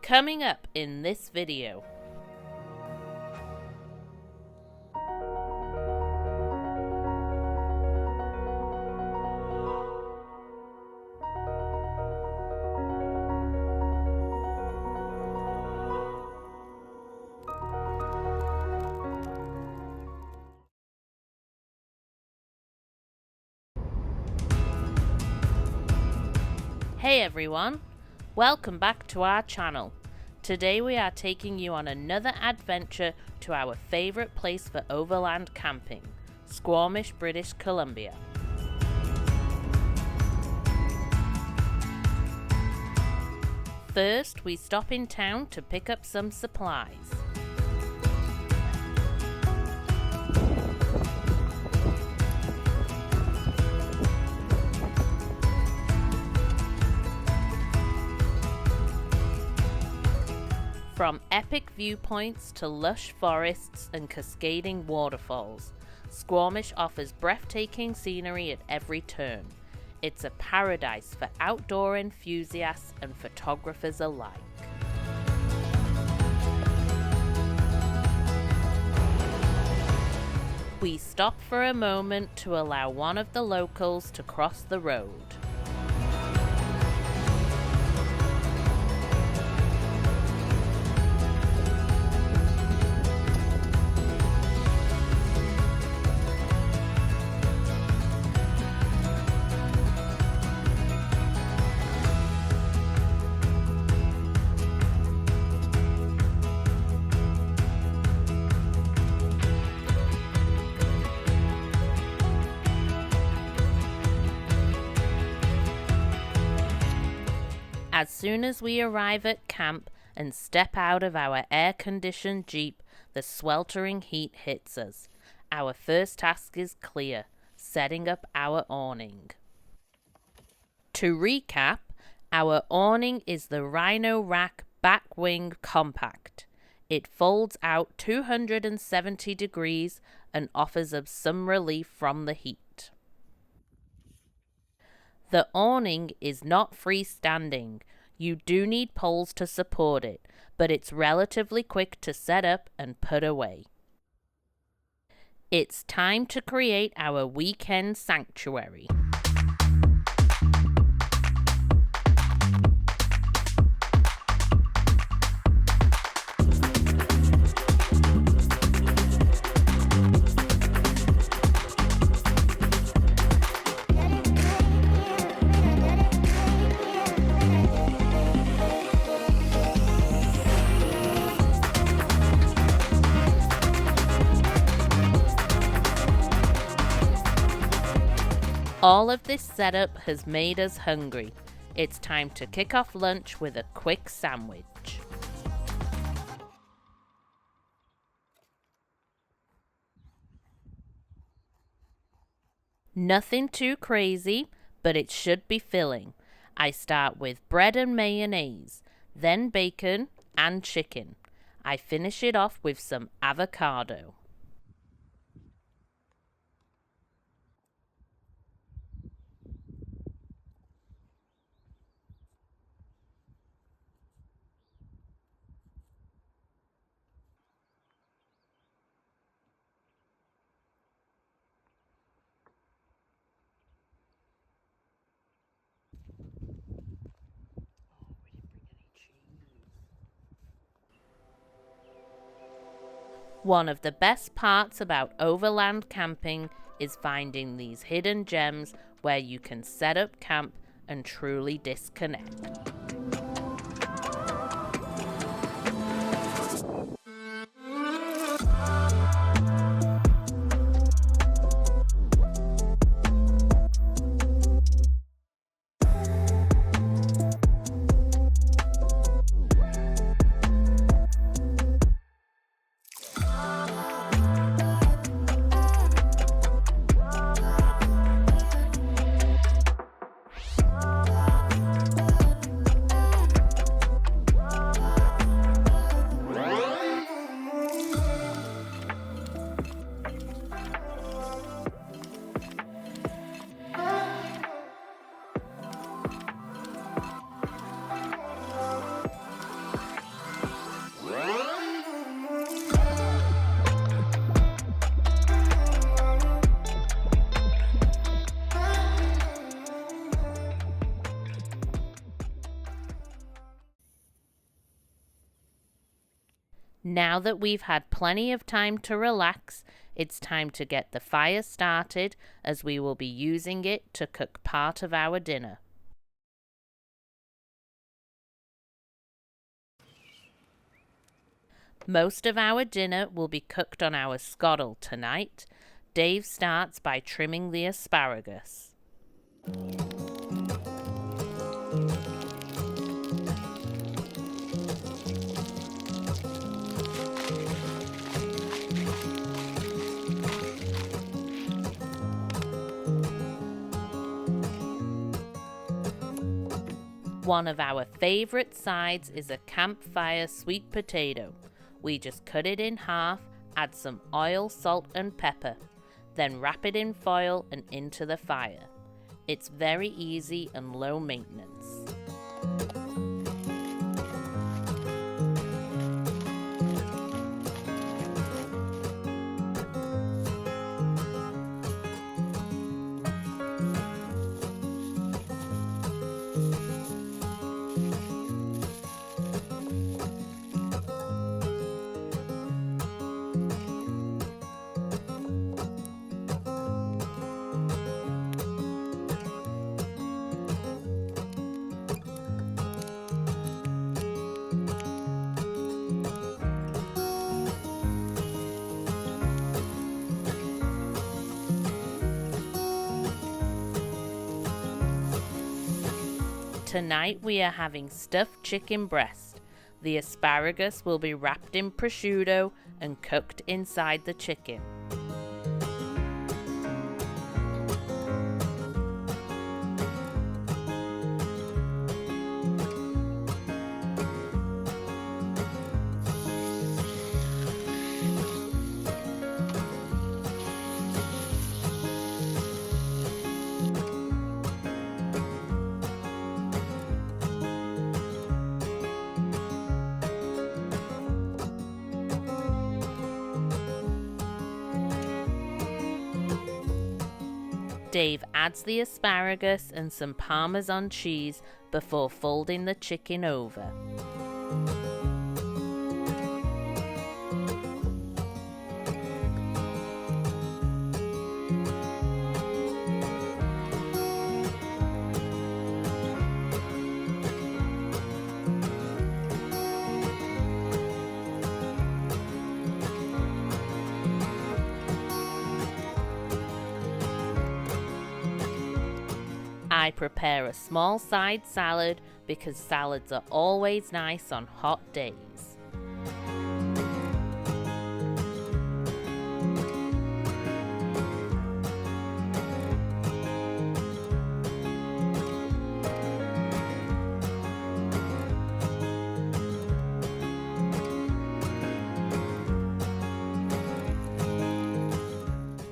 Coming up in this video. Hey everyone, welcome back to our channel. Today we are taking you on another adventure to our favourite place for overland camping, Squamish, British Columbia. First, we stop in town to pick up some supplies. From epic viewpoints to lush forests and cascading waterfalls, Squamish offers breathtaking scenery at every turn. It's a paradise for outdoor enthusiasts and photographers alike. We stop for a moment to allow one of the locals to cross the road. As soon as we arrive at camp and step out of our air-conditioned Jeep, the sweltering heat hits us. Our first task is clear, setting up our awning. To recap, our awning is the Rhino Rack Back Wing Compact. It folds out 270 degrees and offers us some relief from the heat. The awning is not freestanding. You do need poles to support it, but it's relatively quick to set up and put away. It's time to create our weekend sanctuary. All of this setup has made us hungry. It's time to kick off lunch with a quick sandwich. Nothing too crazy, but it should be filling. I start with bread and mayonnaise, then bacon and chicken. I finish it off with some avocado. One of the best parts about overland camping is finding these hidden gems where you can set up camp and truly disconnect. Now that we've had plenty of time to relax, it's time to get the fire started, as we will be using it to cook part of our dinner. Most of our dinner will be cooked on our scuttle tonight. Dave starts by trimming the asparagus. One of our favorite sides is a campfire sweet potato. We just cut it in half, add some oil, salt and pepper, then wrap it in foil and into the fire. It's very easy and low maintenance. Tonight we are having stuffed chicken breast. The asparagus will be wrapped in prosciutto and cooked inside the chicken. Dave adds the asparagus and some Parmesan cheese before folding the chicken over. I prepare a small side salad because salads are always nice on hot days.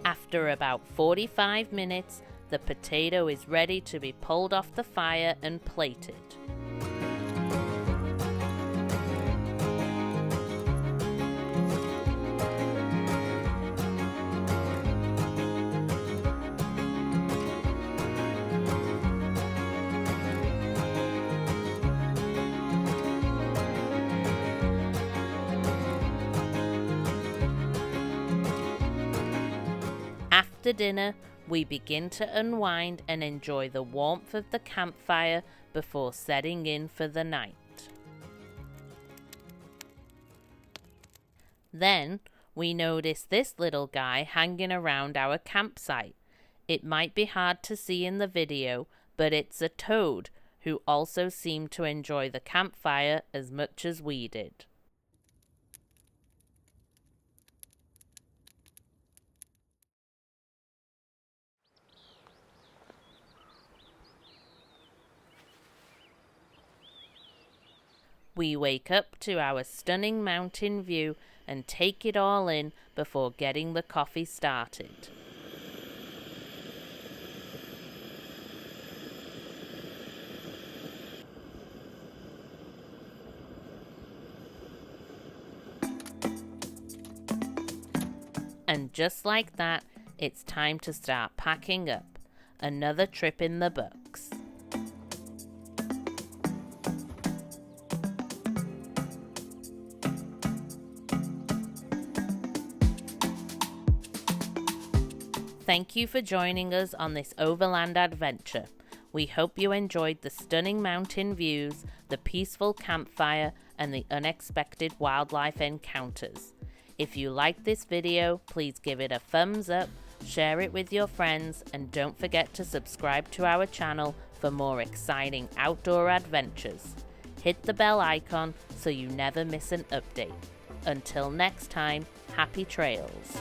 After about 45 minutes, the potato is ready to be pulled off the fire and plated. After dinner, we begin to unwind and enjoy the warmth of the campfire before setting in for the night. Then, we notice this little guy hanging around our campsite. It might be hard to see in the video, but it's a toad who also seemed to enjoy the campfire as much as we did. We wake up to our stunning mountain view and take it all in before getting the coffee started. And just like that, it's time to start packing up. Another trip in the books. Thank you for joining us on this overland adventure. We hope you enjoyed the stunning mountain views, the peaceful campfire, and the unexpected wildlife encounters. If you liked this video, please give it a thumbs up, share it with your friends, and don't forget to subscribe to our channel for more exciting outdoor adventures. Hit the bell icon so you never miss an update. Until next time, happy trails.